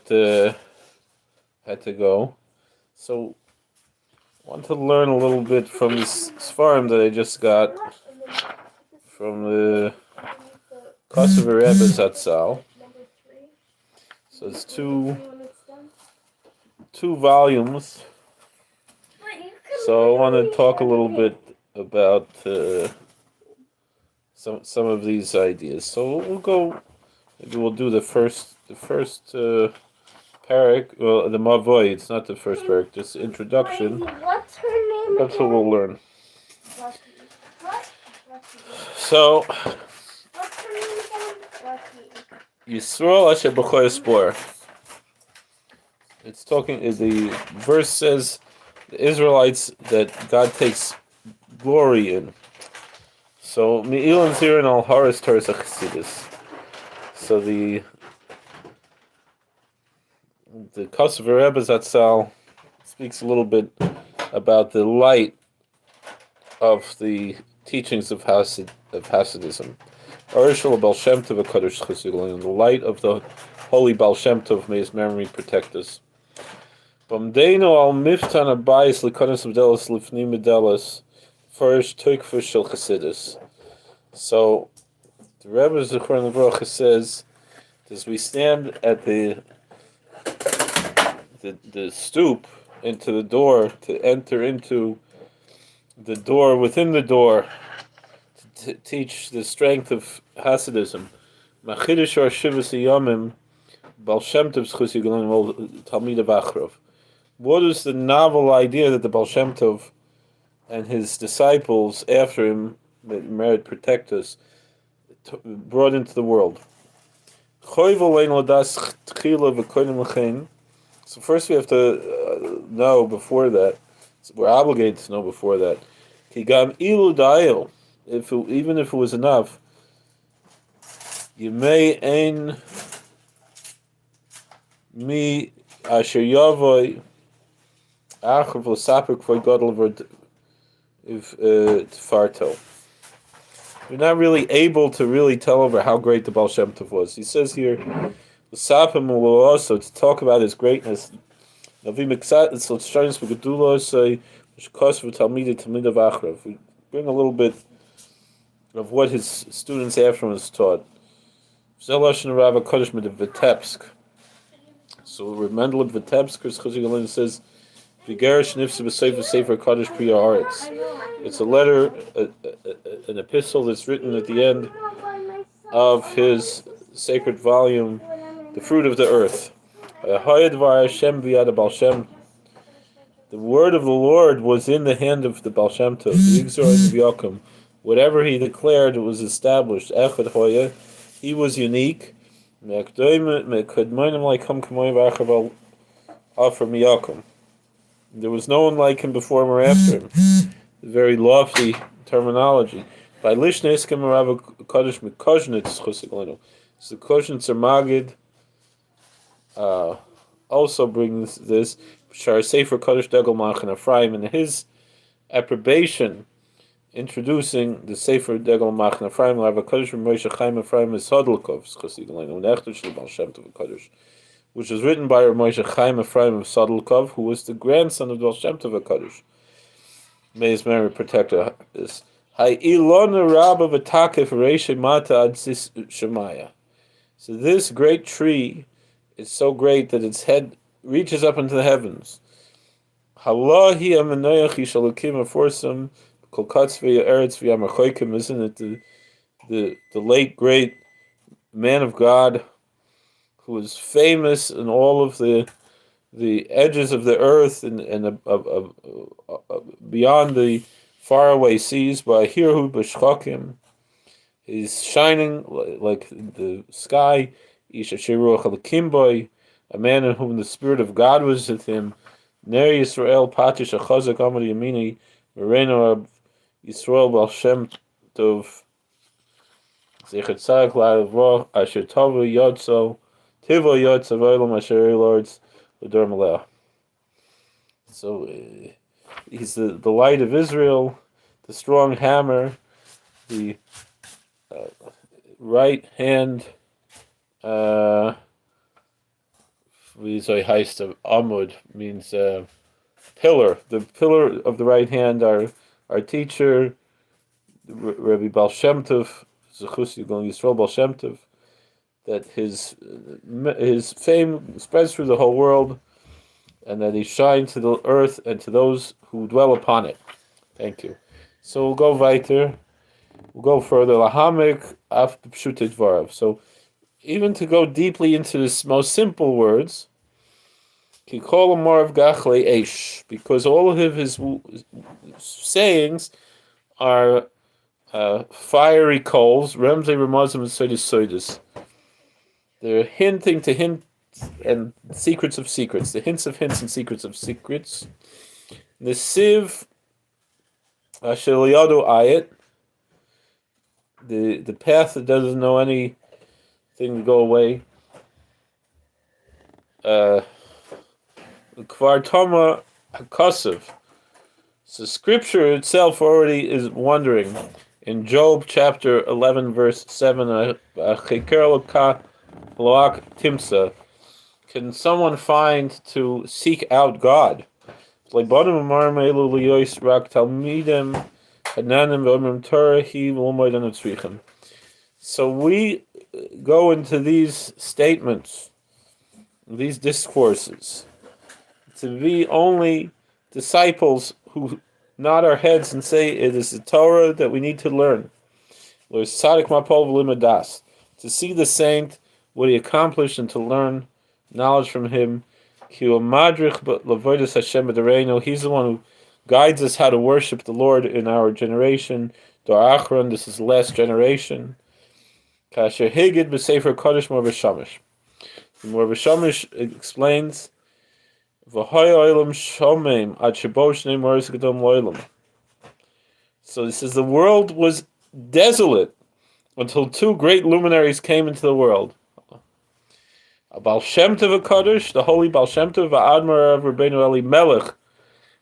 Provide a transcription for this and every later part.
had to go. So I want to learn a little bit from this farm that I just got from the Kosover Rebbe Zatzal. So it's two volumes. So I want to talk a little bit about some of these ideas. So we'll go. Maybe we'll do the first parak. Well, the mavoy. It's not the first parak. Just introduction. What's her name? That's what we'll learn. So What's her name again? Yisrael Asher B'Choy Spor. It's talking. The verse says the Israelites that God takes glory in. So Me'ilan Zirin al Haris Taras Chassidus. So the Kosover Rebbe Zatzal speaks a little bit about the light of the teachings of Hasidism. Arishal Baal Shem Tov HaKadosh Chassidus, the light of the holy Baal Shem Tov, may his memory protect us. Bamdeino al Miftan Abayis Likonis V'Delos Lifni Medelos Farish Tukfa Shel Chassidus. So the Rebbe Zechron Lebracha says, as we stand at the stoop into the door to enter into the door within the door to teach the strength of Hasidism. Machidish or Shivas Yomim Baal Shem Tov Schusi Galim Talmid Achrov. What is the novel idea that the Baal Shem Tov and his disciples after him, that merit protect us, brought into the world? So first we have to know before that, so we're obligated to know before that, even if it was enough, you may ein mi asher yavoy achav l'saper k'voy gadol if tfarto. You're not really able to really tell over how great the Baal Shem Tov was. He says here, l'sapim will also to talk about his greatness. We bring a little bit of what his students after him was taught. So Mendel of Vitebsk says, it's a letter, an epistle that's written at the end of his sacred volume, The Fruit of the Earth. The word of the Lord was in the hand of the Baal Shem Tov. Whatever he declared, it was established. He was unique. There was no one like him before him or after him. Very lofty terminology. By Lishnes Kamarav Kodesh Mikoznitz Chosiglino. So the Koznitzer Magid also brings this Shar Sefer Kodesh Degel Machan Ephraim, in his approbation, introducing the Sefer Degel Machan Ephraim, Rav Kodesh Moshe Chaim Ephraim Sodlikov Chosiglino Nechter Shel Baal Shem Tov Kodesh, which was written by Rav Moshe Chaim Ephraim of Sodlikov, who was the grandson of Baal Shem Tov Kodesh. May his memory protect us. Hay Ilona Rabba V'Takef Reishe Mata Ad Sis Shemaya. So this great tree is so great that its head reaches up into the heavens. Halahi Amanoyach Yishalokim Aforsam Kolkatz V'ya Eretz V'ya Machoikim. Isn't it the late great man of God who was famous in all of the edges of the earth and beyond the faraway seas, by Hirhu B'Shchokim. He's shining like the sky. Isha Sheruach Alakimboy, a man in whom the Spirit of God was with him. Ner Yisrael Patish Achazak Amar Yamini Mereno Yisrael Baal Shem Tov Zechet Tzaddik La'avroch Asher Tovu Yotzo Tivo Yotzo V'Olam Asher Lords L'Dor Malach. So he's the light of Israel, the strong hammer, the right hand V'zoi heist of Amud means pillar. The pillar of the right hand, our teacher, Rabbi Baal Shem Tov, Zechus Yigol Yisrael Baal Shem Tov, that his fame spreads through the whole world, and that he shines to the earth and to those who dwell upon it. Thank you. So we'll go weiter. We'll go further. Lahamik af pshutit dvarav. So even to go deeply into this most simple words, kikol amarav gachle eish, because all of his sayings are fiery coals. Remzei remazim and soidis. They're hinting to hints and secrets of secrets. The hints of hints and secrets of secrets. The siv Asheliado ayat, the path that doesn't know anything to go away. Kvartama Kosover. So Scripture itself already is wondering. In Job chapter 11, verse 7, Timsa, can someone find to seek out God? So we go into these statements, these discourses, to be only disciples who nod our heads and say it is the Torah that we need to learn. To see the saint, what he accomplished, and to learn knowledge from him. He's the one who guides us how to worship the Lord in our generation. This is the last generation. The Moreh Shamish explains, so he says the world was desolate until two great luminaries came into the world. A Baal Shem Tov HaKadosh, the holy Baal Shem Tov, Admar of Rabbeinu Eli Melech,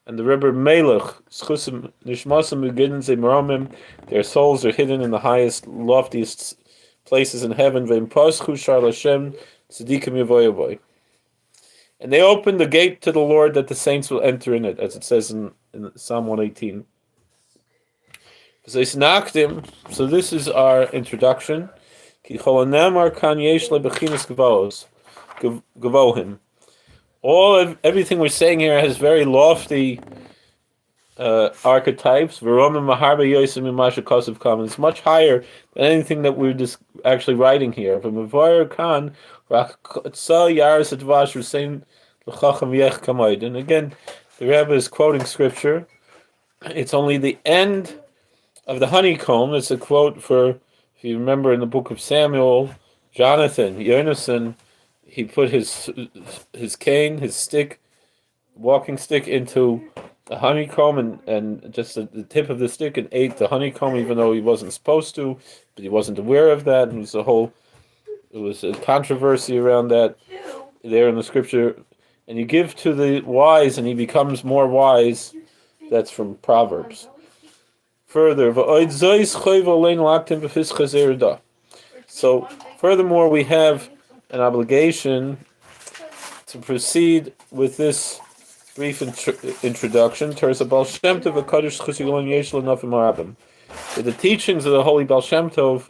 and the Rebbe Melech, Schusim Nishmasam Ugidin Zemaromim, their souls are hidden in the highest, loftiest places in heaven. V'imposchu Shar Lashem Tzadikim Yavoyavoy. And they opened the gate to the Lord that the saints will enter in it, as it says in Psalm 118. So this is our introduction. Everything we're saying here has very lofty archetypes. It's much higher than anything that we're just actually writing here. And again, the Rebbe is quoting scripture. It's only the end of the honeycomb. It's a quote for, if you remember in the book of Samuel, Jonathan, he put his cane, his stick, walking stick, into the honeycomb and just the tip of the stick, and ate the honeycomb, even though he wasn't supposed to, but he wasn't aware of that. And it was a controversy around that there in the scripture. And you give to the wise, and he becomes more wise. That's from Proverbs. Further, so furthermore, we have an obligation to proceed with this brief introduction. The teachings of the Holy Baal Shem Tov,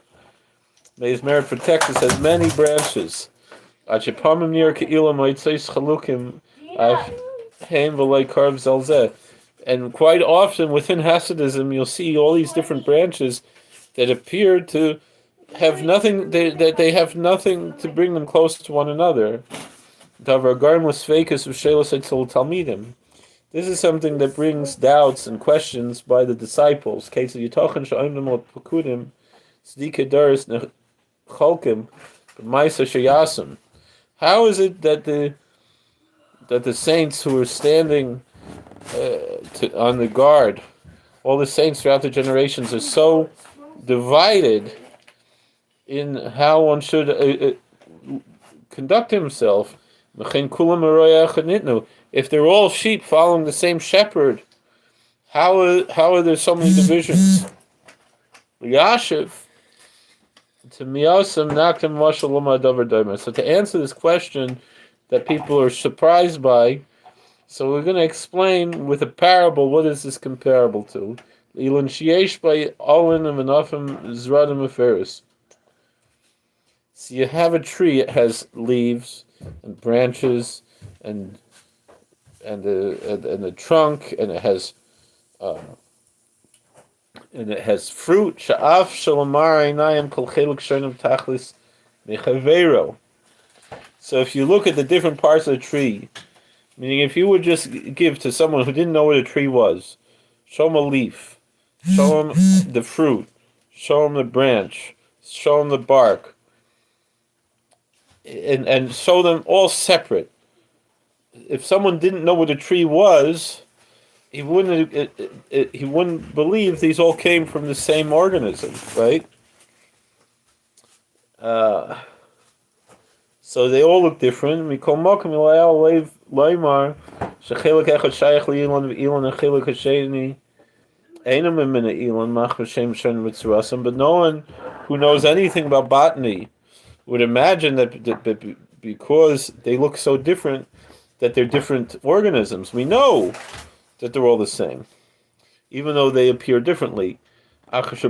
may his merit protect us, has many branches. And quite often within Hasidism, you'll see all these different branches that appear to have nothing. They have nothing to bring them close to one another. This is something that brings doubts and questions by the disciples. How is it that the saints who are standing on the guard, all the saints throughout the generations, are so divided in how one should conduct himself? If they're all sheep following the same shepherd, how are there so many divisions? Yashiv to miyasam naktim mashal lama davar daimer. So to answer this question, that people are surprised by. So we're going to explain with a parable what is this comparable to. Elon Shiesh by Owen and Menachem Zradim Aferis. So you have a tree. It has leaves and branches and the trunk, and it has fruit. Sha'af shalomar einayim kol chelik shonim tachlis mechavero. So if you look at the different parts of the tree, meaning if you would just give to someone who didn't know what a tree was, show him a leaf, show him the fruit, show him the branch, show him the bark, and show them all separate. If someone didn't know what a tree was, he wouldn't believe these all came from the same organism, right? So they all look different. We call makom leimar shechelik echad shayach liilan v'ilan and chelik hasheni einam mina ilan mach v'shem shen mitzurasam. But no one who knows anything about botany would imagine that because they look so different, that they're different organisms. We know that they're all the same, even though they appear differently. Because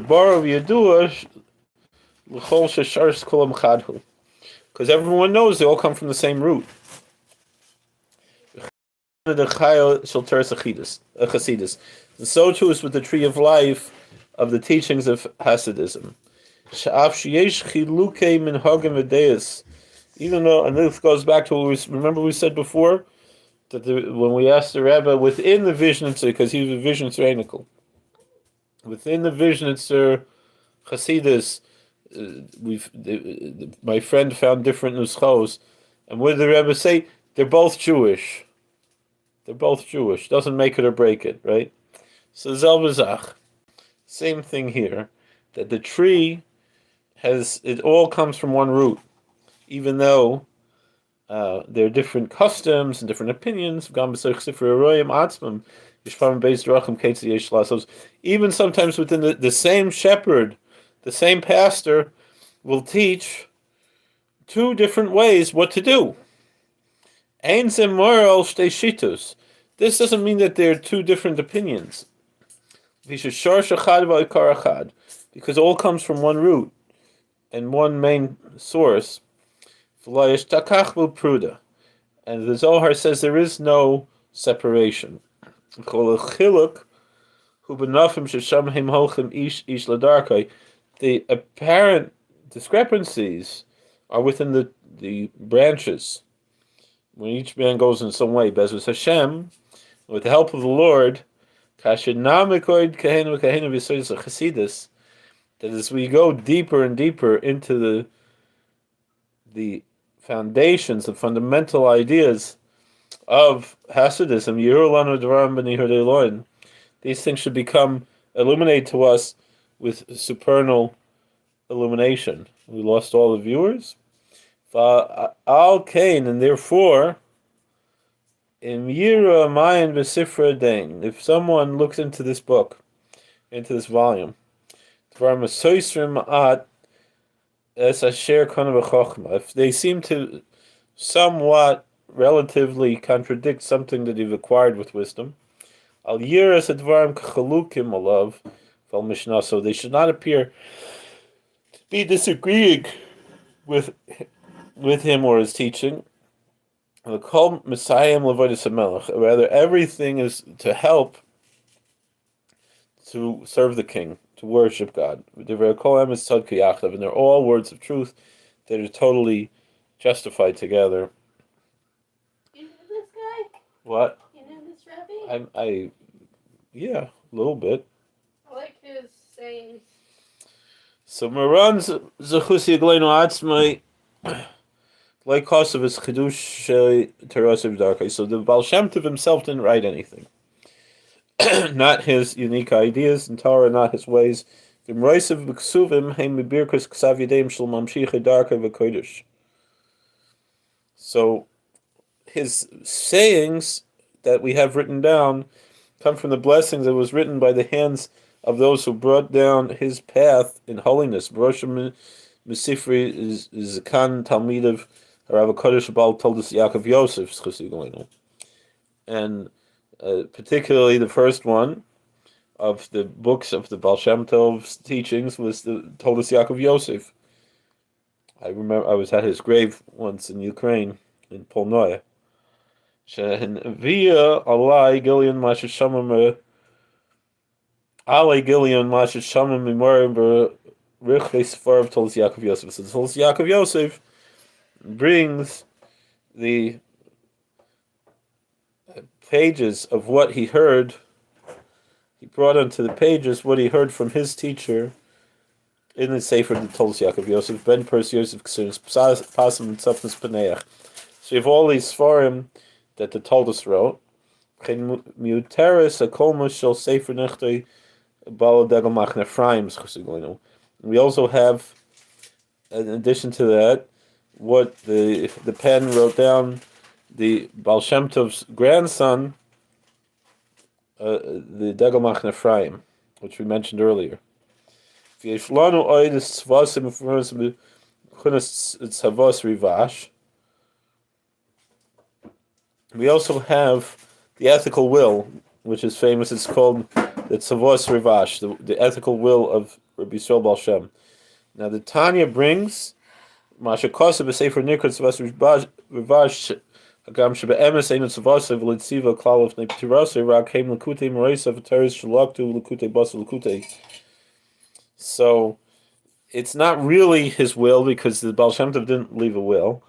everyone knows they all come from the same root. And so too is with the tree of life of the teachings of Hasidism. Even though, and this goes back to what we said before, that when we asked the Rebbe within the vision, because he was a vision tzreinical, within the vision Hasidus, my friend found different nuschos, and what did the Rebbe say? They're both Jewish. They're both Jewish. Doesn't make it or break it, right? So Zelbazach, same thing here, that the tree it all comes from one root, even though there are different customs and different opinions. Even sometimes within the same shepherd, the same pastor will teach two different ways what to do. This doesn't mean that there are two different opinions, because it all comes from one root and one main source. And the Zohar says there is no separation. The apparent discrepancies are within the branches. When each man goes in some way, Bezus Hashem, with the help of the Lord, that as we go deeper and deeper into the foundations, the fundamental ideas of Hasidism, these things should become illuminated to us with supernal illumination. We lost all the viewers. Al Kain, and therefore, if someone looks into this book, into this volume, if they seem to somewhat relatively contradict something that you've acquired with wisdom, so they should not appear to be disagreeing with him or his teaching. Rather, everything is to help to serve the king, to worship God. And they're all words of truth that are totally justified together. You know this guy? What? You know this Rabbi? Yeah, a little bit. I like his sayings. So Maran Zechusi Yagleinu Atzmai, like Kosover is Chidush Terasiv Darkai. So the Baal Shem Tov himself didn't write anything. Not his unique ideas in Torah, not his ways. So his sayings that we have written down come from the blessings that was written by the hands of those who brought down his path in holiness. Rosh Misifri is Zakan Talmidav Rabbi Kodesh Baal told us Yaakov Yosef's Chassidolino. And particularly the first one of the books of the Baal Shem Tov's teachings was told us Yaakov Yosef. I remember I was at his grave once in Ukraine, in Polnoye. Via Alai Gillian Masha Shamam Ale Gillian Masha Shamam Mimor Richle Sfarv told us Yaakov Yosef. So told us Yaakov Yosef brings the pages of what he heard. He brought onto the pages what he heard from his teacher in the Sefer that told us Yaakov Yosef, Ben Pers Yosef Ksunis Pasim and Tzapnis Paneach. So you have all these Sfarim that the Talmud wrote. Miuteris a kolma shel Sefer Nechtei Bala Degel Machne Ephraim's Chassidolino. We also have, in addition to that, what the pen wrote down, the Baal Shem Tov's grandson, the Degel Machne Ephraim, which we mentioned earlier. We also have the ethical will, which is famous. It's called the Tzavos Rivash, the ethical will of Rabbi Yisrael Baal Shem. Now the Tanya brings Masha Kosover Sefer Nikrat Tzavos Rivash Hagam Shebe'emes Einu Tzavos V'Litziva Klal of Neptirase Rak Heim Lekutei Moreisa V'Teres Shalaktu Lekutei Basa Lekutei. So it's not really his will, because the Baal Shem Tov didn't leave a will,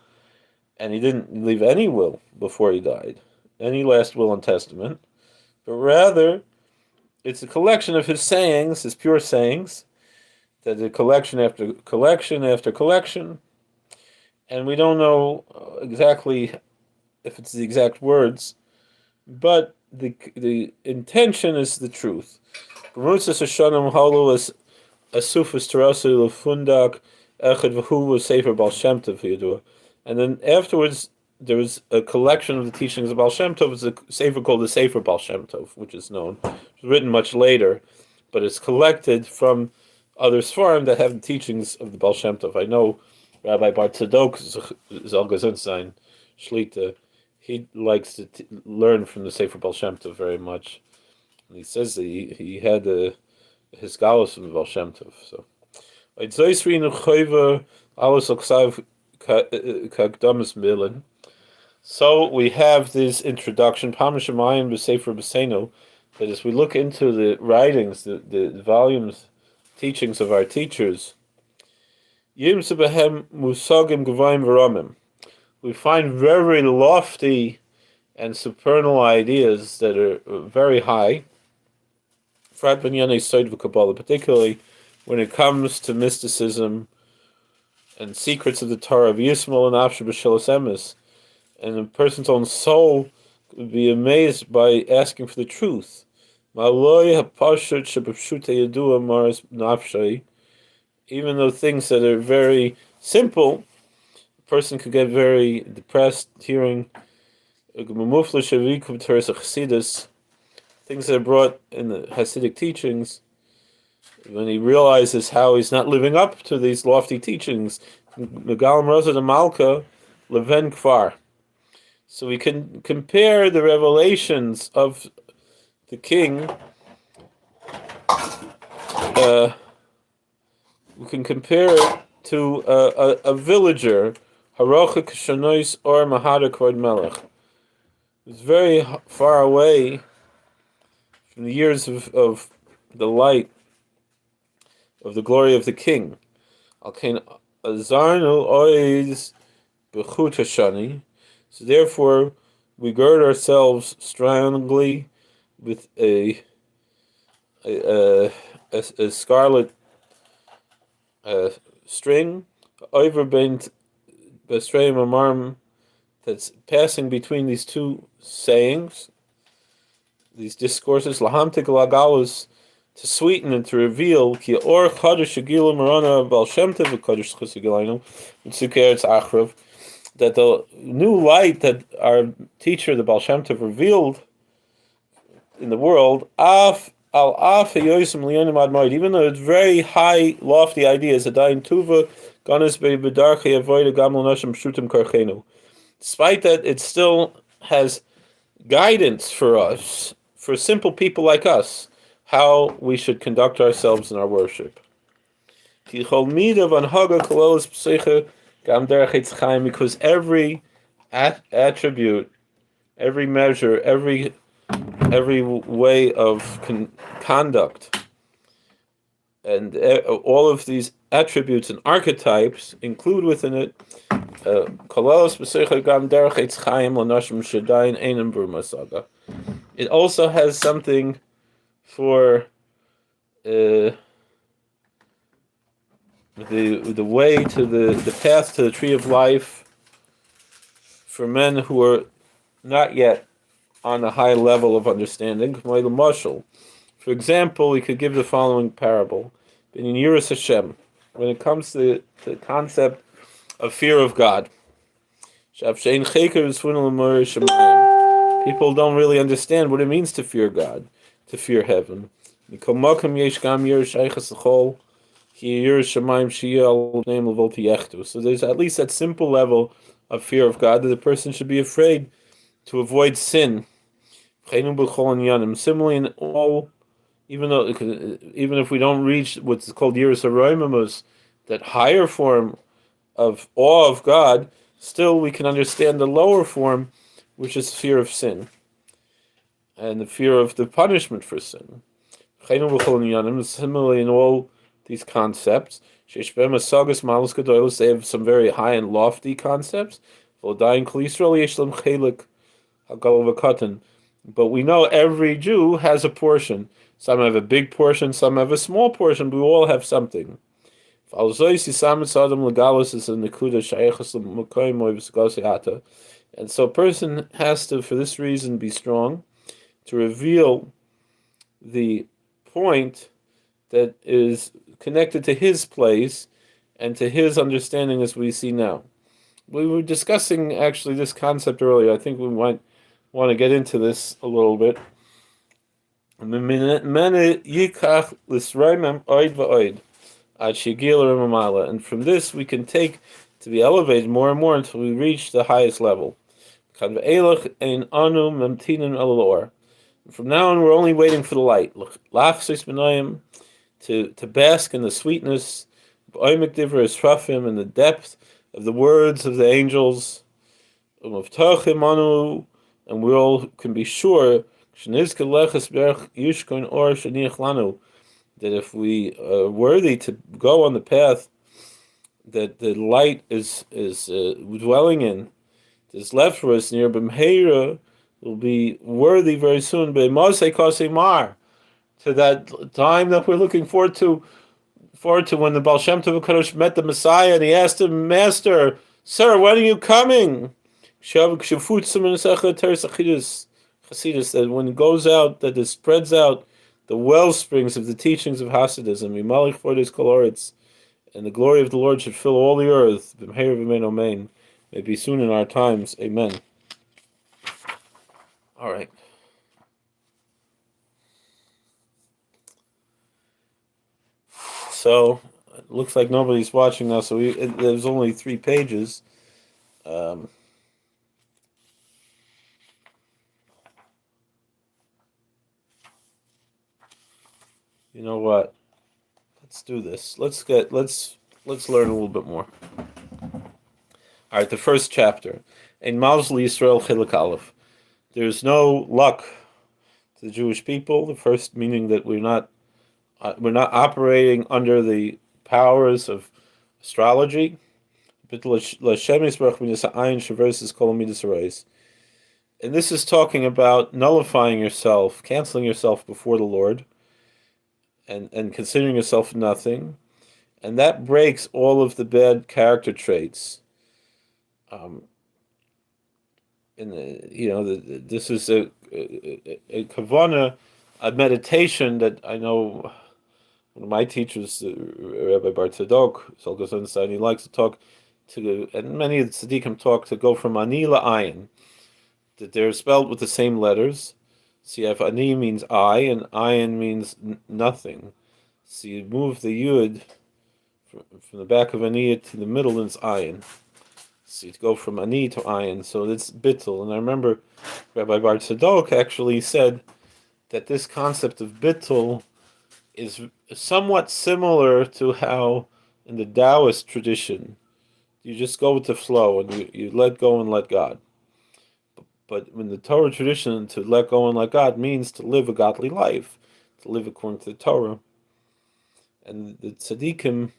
and he didn't leave any will before he died, any last will and testament, but rather it's a collection of his sayings, his pure sayings, that are collection after collection after collection, and we don't know exactly if it's the exact words, but the intention is the truth. Asufas Terasi Lefundak Echad V'hu Sefer Baal Shem Tov Yidua. And then afterwards there was a collection of the teachings of Baal Shem Tov. It's a sefer called the Sefer Baal Shem Tov, which is known. It's written much later, but it's collected from other Sfarim that have the teachings of the Baal Shem Tov. I know Rabbi Bar Tzadok Zalgazunstein Shlita, he likes to learn from the Sefer Baal Shem Tov very much. And he says that he had his galus from the Baal Shem Tov. So we have this introduction, that as we look into the writings, the volumes, teachings of our teachers, we find very lofty and supernal ideas that are very high, particularly when it comes to mysticism and secrets of the Torah of Yismael and Afshar B'Shelas Emes, and a person's own soul would be amazed by asking for the truth. Even though things that are very simple, a person could get very depressed hearing things that are brought in the Hasidic teachings. When he realizes how he's not living up to these lofty teachings, Megalim Rosa de Malka Leven Kfar. So we can compare the revelations of the king. We can compare it to a villager, Harocha Kshanois or Mahada Kvod Melech. It's very far away from the years of the light of the glory of the king. So therefore, we gird ourselves strongly with a scarlet string, overbent b'streim amarm, that's passing between these two sayings, these discourses, lahamtik lagalus, to sweeten and to reveal ki or chadash shagilu marana Baal Shem Tov v'kodesh chasigilaynu v'tzukeret achrav, that the new light that our teacher, the Baal Shem Tov, revealed in the world, even though it's very high, lofty ideas, adayin tuva Despite that, it still has guidance for us, for simple people like us, how we should conduct ourselves in our worship. Because every attribute, every measure, every way of conduct, and all of these attributes and archetypes include within it it also has something for the way to the path to the tree of life for men who are not yet on a high level of understanding. For example, we could give the following parable: in Yiras Hashem, when it comes to the concept of fear of God. People don't really understand what it means to fear God, to fear heaven. So there's at least that simple level of fear of God that the person should be afraid to avoid sin. Similarly, in all, even if we don't reach what's called Yiras HaRoimamos, that higher form of awe of God, still we can understand the lower form, which is fear of sin and the fear of the punishment for sin. Similarly, in all these concepts, they have some very high and lofty concepts. But we know every Jew has a portion. Some have a big portion, some have a small portion, but we all have something. And so a person has to, for this reason, be strong to reveal the point that is connected to his place and to his understanding as we see now. We were discussing actually this concept earlier. I think we might want to get into this a little bit. And from this we can take to be elevated more and more until we reach the highest level. From now on, we're only waiting for the light. To bask in the sweetness and the depth of the words of the angels. And we all can be sure that if we are worthy to go on the path that the light is dwelling in, is left for us near B'mheira, will be worthy very soon. To that time that we're looking forward to when the Baal Shem Tov HaKadosh met the Messiah and he asked him, Master, Sir, when are you coming? Hasidus, that when it goes out, that it spreads out the well springs of the teachings of Hasidism, and the glory of the Lord should fill all the earth. May be soon in our times. Amen. All right. So it looks like nobody's watching now. So there's only 3 pages. You know what? Let's do this. Let's learn a little bit more. All right, the first chapter. In Mausli Yisrael Chiluk Aleph. There's no luck to the Jewish people. The first meaning that we're not operating under the powers of astrology. Bitul. And this is talking about nullifying yourself, canceling yourself before the Lord, and considering yourself nothing, and that breaks all of the bad character traits. This is a kavana, a meditation that I know one of my teachers, Rabbi Bar Tzadok, he likes to talk to, and many of the tzaddikim talk to go from ani la'ayin, that they're spelled with the same letters. So you have ani means I, and ayin means nothing. So you move the yud from the back of Aniyah to the middle is Ayin. So you go from Ani to Ayin, so it's Bitul. And I remember Rabbi Bar Tzadok actually said that this concept of Bitul is somewhat similar to how in the Taoist tradition you just go with the flow and you let go and let God. But in the Torah tradition, to let go and let God means to live a godly life, to live according to the Torah. And the tzaddikim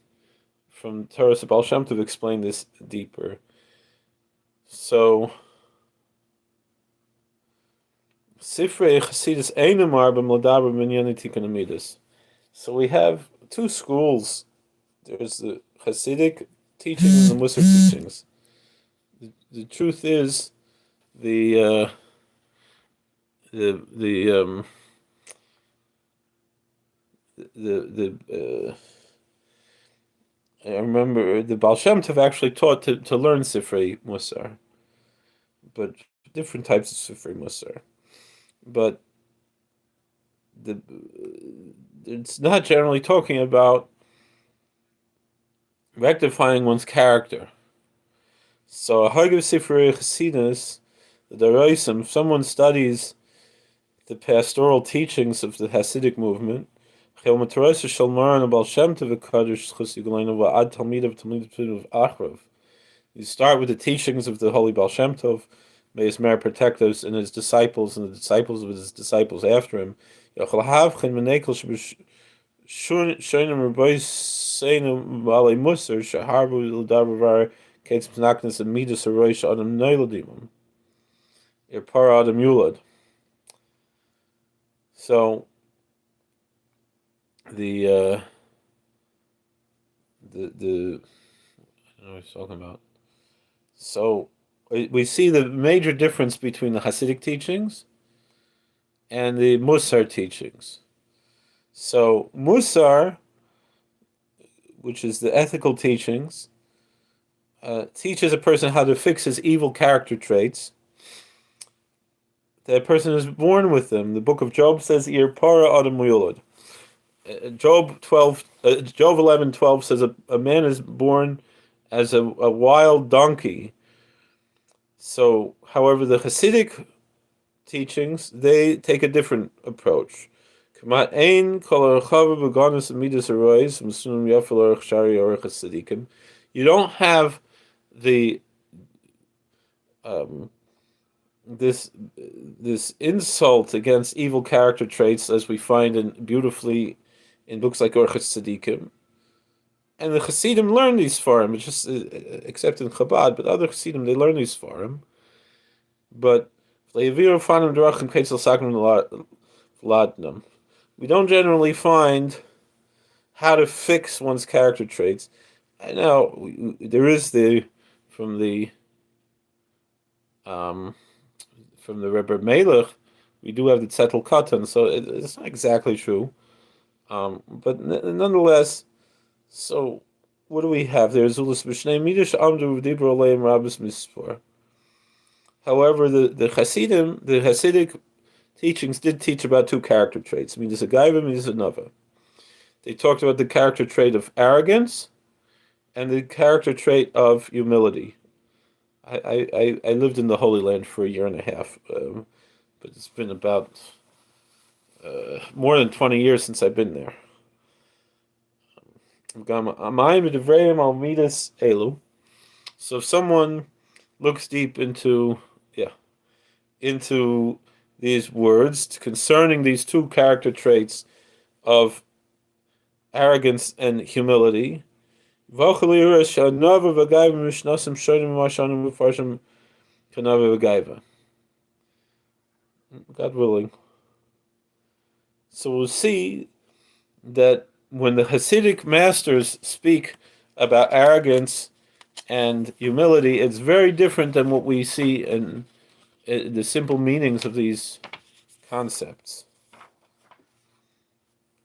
from Torah Baal Shem Tov explain this deeper. So, Sifrei Chasidus Einamar b'Mladaber Minyan Tikkun Amidus. So we have two schools. There's the Hasidic teachings and the Musar teachings. The truth is, the I remember the Baal Shem Tov actually taught to learn Sifrei Musar, but different types of Sifrei Musar. But it's not generally talking about rectifying one's character. So a Hagiv Sifrei Chasidus, the Daraisim, if someone studies the pastoral teachings of the Hasidic movement, you start with the teachings of the Holy Baal Shem Tov. May his merit protect us and his disciples and the disciples of his disciples after him. So the I don't know what he's talking about. So we see the major difference between the Hasidic teachings and the Musar teachings. So Musar, which is the ethical teachings, teaches a person how to fix his evil character traits. That person is born with them. The book of Job says, "Ir para adam yulad." Job 11:12 says a man is born as a wild donkey. So, however, the Hasidic teachings, they take a different approach. You don't have the this insult against evil character traits as we find beautifully in books like Orchos Tzadikim. And the Hasidim learn these Sfarim, just except in Chabad, but other Hasidim, they learn these Sfarim. But we don't generally find how to fix one's character traits. I know there is from the Rebbe Melech, we do have the Tzetel Katan, so it's not exactly true. But nonetheless, so what do we have there? Zulus b'shnei midish amdu v'dibro leim rabbis mispor. However, the Hasidic teachings did teach about two character traits. Midas agaiva, midas anava. They talked about the character trait of arrogance and the character trait of humility. I lived in the Holy Land for a year and a half, but it's been about more than 20 years since I've been there. So if someone looks deep into these words concerning these two character traits of arrogance and humility, God willing. So we'll see that when the Hasidic masters speak about arrogance and humility, it's very different than what we see in the simple meanings of these concepts.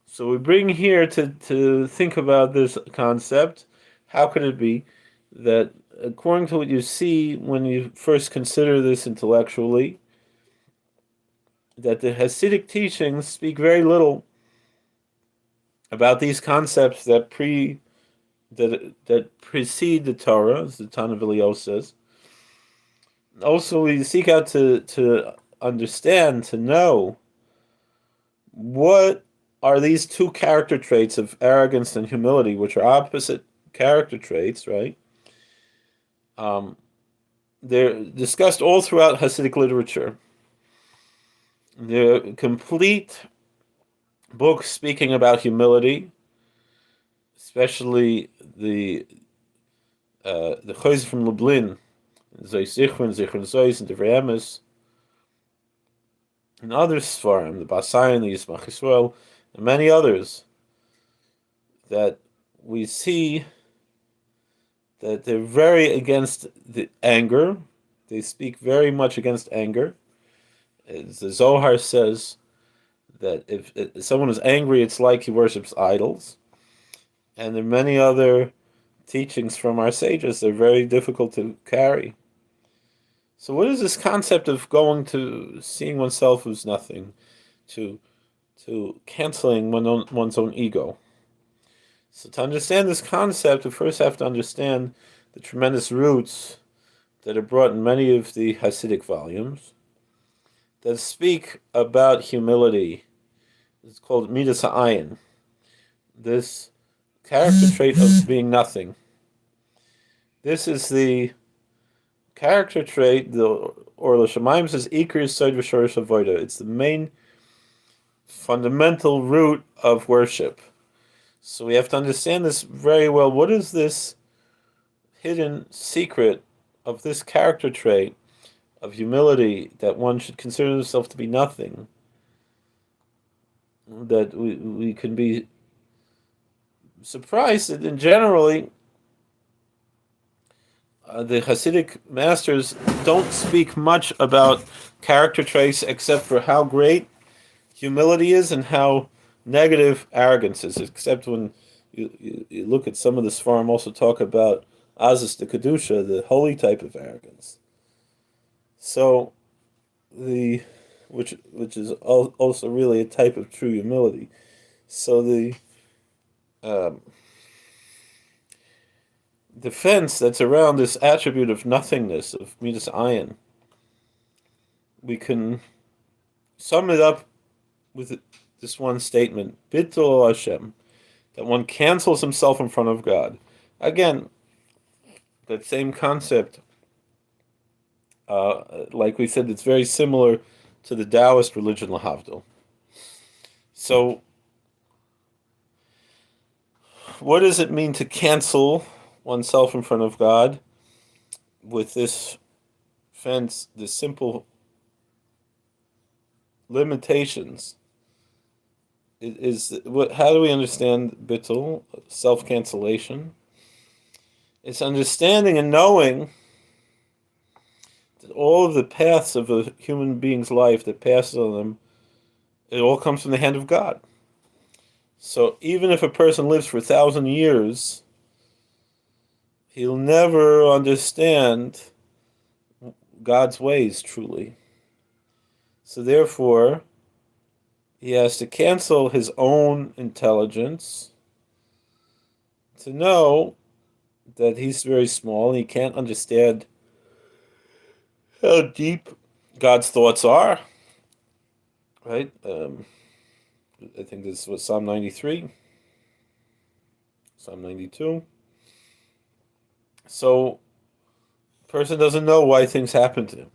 So we bring here to think about this concept. How could it be that, according to what you see when you first consider this intellectually, that the Hasidic teachings speak very little about these concepts that predate that precede the Torah, as the Tana Vilio says. Also, we seek out to understand, to know what are these two character traits of arrogance and humility, which are opposite character traits, right? They're discussed all throughout Hasidic literature. They're complete books speaking about humility, especially the Kosover from Lublin, Zois Zichron, Zichron Zois, and Divrei Emes, and other Sfarim, the Basayan, the Yismach Yisrael, and many others, that we see that they're very against the anger. They speak very much against anger. As the Zohar says, that if someone is angry, it's like he worships idols. And there are many other teachings from our sages. They're very difficult to carry. So what is this concept of going to seeing oneself as nothing, to canceling one's own ego? So to understand this concept, we first have to understand the tremendous roots that are brought in many of the Hasidic volumes that speak about humility. It's called Midas Ha'ayin, this character trait of being nothing. This is the character trait, the Or L'Shamayim says, Iker Yesod V'Shorish Avoda. It's the main fundamental root of worship. So we have to understand this very well. What is this hidden secret of this character trait of humility, that one should consider himself to be nothing? That we can be surprised that in generally the Hasidic masters don't speak much about character traits except for how great humility is and how negative arrogance is, except when you look at some of the Sfarim also talk about Azus the Kedusha, the holy type of arrogance. So which is also really a type of true humility. So the defense that's around this attribute of nothingness, of Midas Ayin, we can sum it up with this one statement, Bitul Hashem, that one cancels himself in front of God. Again, that same concept, like we said, it's very similar to the Taoist religion, Lahavdil. So, what does it mean to cancel oneself in front of God with this fence, this simple limitations? How do we understand Bitul, self-cancellation? It's understanding and knowing that all of the paths of a human being's life that passes on them, it all comes from the hand of God. So even if a person lives for 1,000 years, he'll never understand God's ways truly. So therefore, he has to cancel his own intelligence to know that he's very small and he can't understand how deep God's thoughts are. Right? I think this was Psalm 93, Psalm 92. So, a person doesn't know why things happen to him.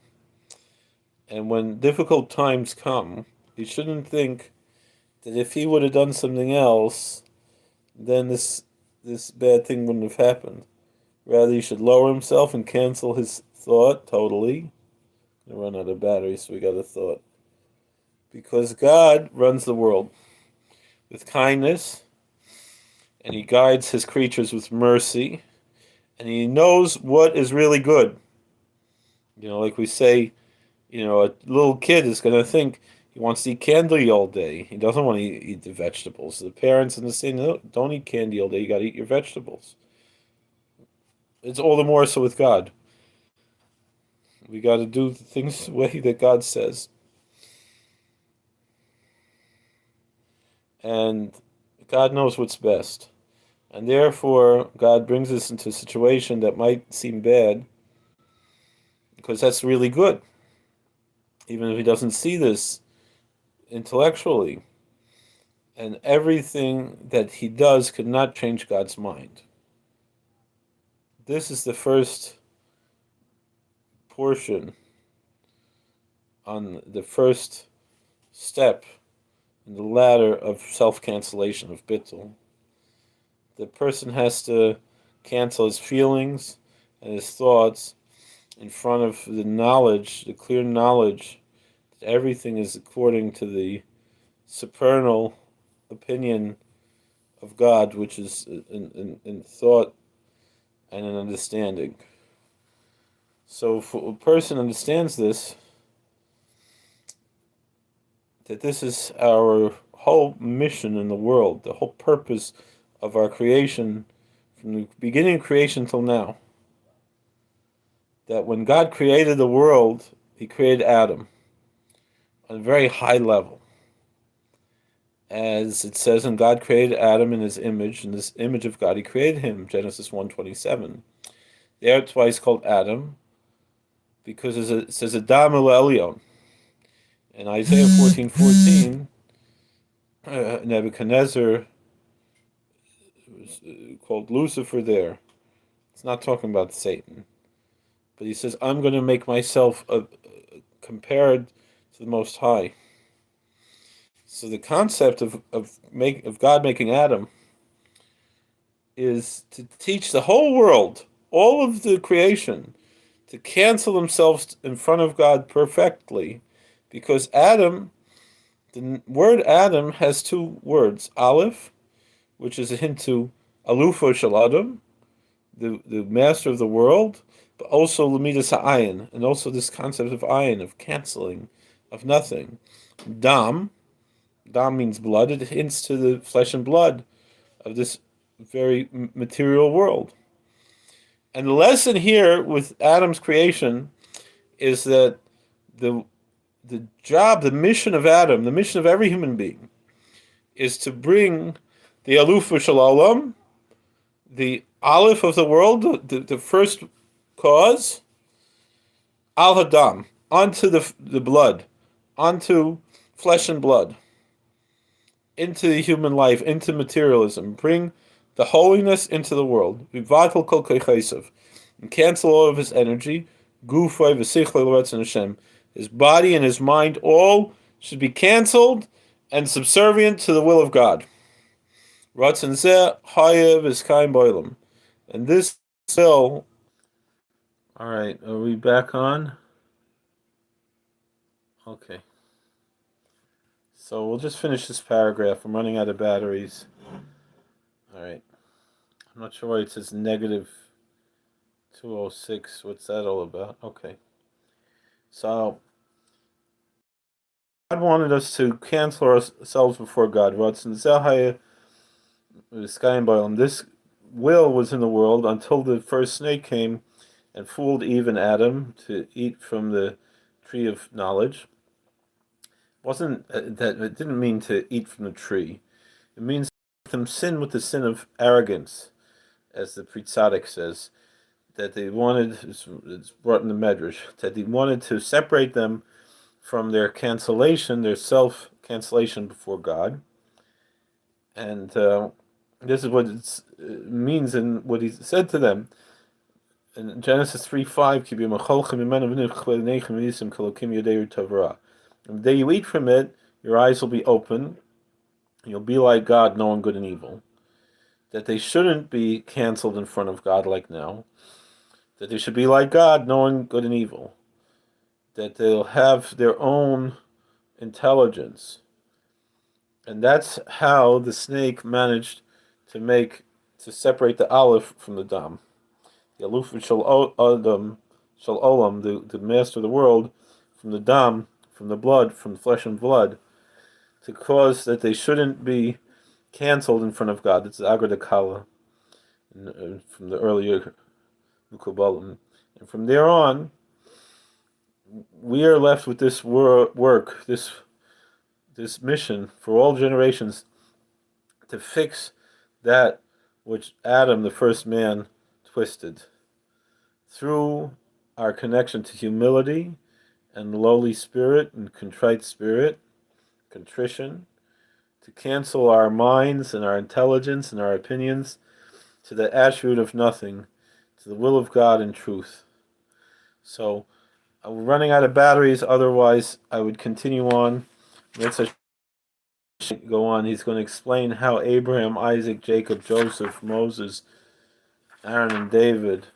And when difficult times come, he shouldn't think that if he would have done something else, then this bad thing wouldn't have happened. Rather, he should lower himself and cancel his thought totally. I run out of battery, so we got a thought. Because God runs the world with kindness, and he guides his creatures with mercy, and he knows what is really good. Like we say, a little kid is going to think he wants to eat candy all day. He doesn't want to eat the vegetables. The parents in the say, no, don't eat candy all day. You got to eat your vegetables. It's all the more so with God. We got to do things the way that God says. And God knows what's best. And therefore, God brings us into a situation that might seem bad, because that's really good, even if he doesn't see this intellectually. And everything that he does could not change God's mind. This is the first portion on the first step in the ladder of self-cancellation, of Bitul. The person has to cancel his feelings and his thoughts in front of the knowledge, the clear knowledge that everything is according to the supernal opinion of God, which is in thought and in understanding. So if a person understands this, that this is our whole mission in the world, the whole purpose of our creation, from the beginning of creation till now, that when God created the world, he created Adam on a very high level. As it says, and God created Adam in his image, in this image of God he created him, Genesis 1:27. There twice called Adam, because it says Adam el Elyon. In Isaiah 14:14, Nebuchadnezzar was called Lucifer there. It's not talking about Satan. But he says, I'm going to make myself compared to the Most High. So the concept of God making Adam is to teach the whole world, all of the creation, to cancel themselves in front of God perfectly, because Adam, the word Adam has two words: Aleph, which is a hint to Alufo Shel Adam, the master of the world, but also Lamidas Ha'ayin, and also this concept of ayin, of canceling, of nothing. Dam means blood. It hints to the flesh and blood of this very material world. And the lesson here with Adam's creation is that the job, the mission of Adam, the mission of every human being, is to bring the Aluf Shalom, the Aleph of the world, the first cause, Al Hadam, onto the blood, onto flesh and blood, into the human life, into materialism. Bring the holiness into the world. Vivatel kol keichesav, and cancel all of his energy. Gufay v'sichlei l'ratzon Hashem. His body and his mind all should be canceled and subservient to the will of God. Ratzon zeh hayev v'skayim boilam. And this will. All right, are we back on? Okay. So we'll just finish this paragraph. I'm running out of batteries. All right. I'm not sure why it says negative 206. What's that all about? Okay. So God wanted us to cancel ourselves before God. This will was in the world until the first snake came and fooled Eve and Adam to eat from the tree of knowledge. Wasn't that it didn't mean to eat from the tree. It means them sin with the sin of arrogance, as the Tzaddik says, that they wanted, it's brought in the Medrash, that they wanted to separate them from their cancellation, their self-cancellation before God. And this is what it means in what he said to them. In Genesis 3:5, the day you eat from it, your eyes will be open, you'll be like God, knowing good and evil. That they shouldn't be canceled in front of God like now. That they should be like God, knowing good and evil. That they'll have their own intelligence. And that's how the snake managed to separate the Aleph from the Dam. The Aluf Shal Adam, Shal Olam, the master of the world, from the Dam, from the blood, from flesh and blood, to cause that they shouldn't be canceled in front of God. It's Agra de Kala from the earlier Mukubalim. And from there on, we are left with this work, this mission for all generations, to fix that which Adam, the first man, twisted. Through our connection to humility and lowly spirit and contrite spirit, contrition, to cancel our minds and our intelligence and our opinions to the attribute of nothing, to the will of God and truth. So we're running out of batteries, otherwise I would continue on. Let's go on. He's going to explain how Abraham, Isaac, Jacob, Joseph, Moses, Aaron, and David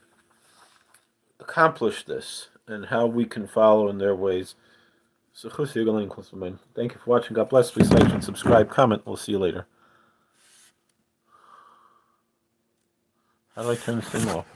accomplished this and how we can follow in their ways. So thank you for watching. God bless. Please like and subscribe, comment. We'll see you later. How do I turn this thing off?